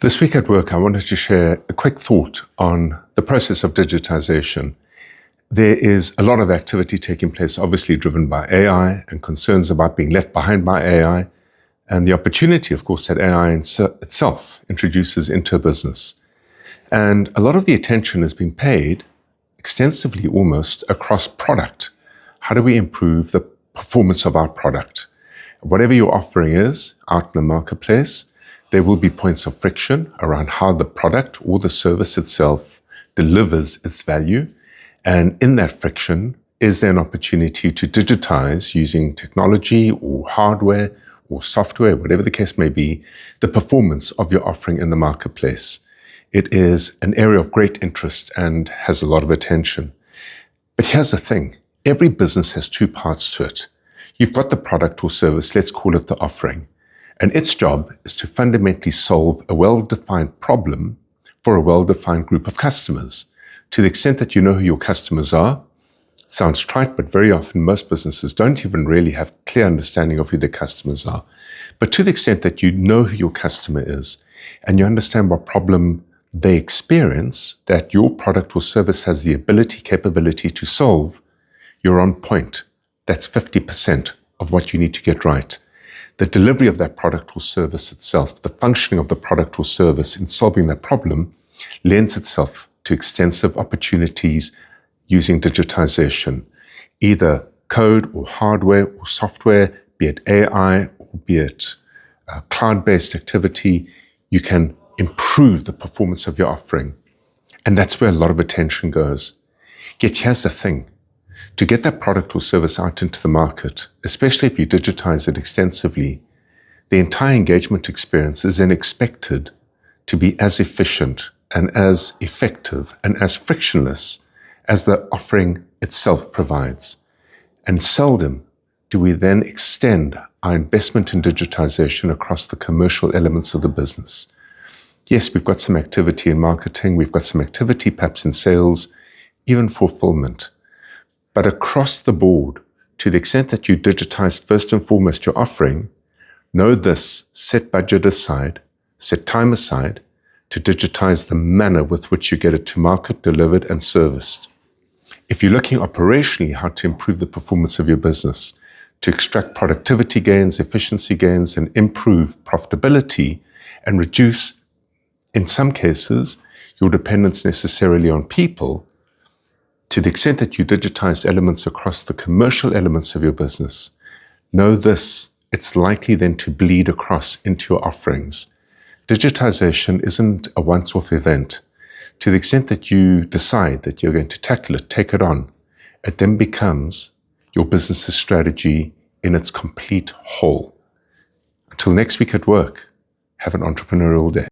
This week at work, I wanted to share a quick thought on the process of digitization. There is a lot of activity taking place, obviously driven by AI and concerns about being left behind by AI, and the opportunity, of course, that AI itself introduces into a business. And a lot of the attention has been paid extensively almost across product. How do we improve the performance of our product? Whatever your offering is out in the marketplace, there will be points of friction around how the product or the service itself delivers its value. And in that friction, is there an opportunity to digitize using technology or hardware or software, whatever the case may be, the performance of your offering in the marketplace? It is an area of great interest and has a lot of attention. But here's the thing. Every business has two parts to it. You've got the product or service, let's call it the offering. And its job is to fundamentally solve a well-defined problem for a well-defined group of customers. To the extent that you know who your customers are, sounds trite, but very often most businesses don't even really have clear understanding of who their customers are. But to the extent that you know who your customer is and you understand what problem they experience, that your product or service has the capability to solve, you're on point. That's 50% of what you need to get right. The delivery of that product or service itself, the functioning of the product or service in solving that problem, lends itself to extensive opportunities using digitization, either code or hardware or software, be it AI or be it cloud-based activity. You can improve the performance of your offering. And that's where a lot of attention goes. Yet here's the thing. To get that product or service out into the market, especially if you digitize it extensively, the entire engagement experience is then expected to be as efficient and as effective and as frictionless as the offering itself provides. And seldom do we then extend our investment in digitization across the commercial elements of the business. Yes, we've got some activity in marketing, we've got some activity perhaps in sales, even fulfillment. But across the board, to the extent that you digitize first and foremost your offering, know this, set budget aside, set time aside to digitize the manner with which you get it to market, delivered, and serviced. If you're looking operationally how to improve the performance of your business, to extract productivity gains, efficiency gains, and improve profitability, and reduce, in some cases, your dependence necessarily on people, to the extent that you digitize elements across the commercial elements of your business, know this, it's likely then to bleed across into your offerings. Digitization isn't a once-off event. To the extent that you decide that you're going to tackle it, take it on, it then becomes your business's strategy in its complete whole. Until next week at work, have an entrepreneurial day.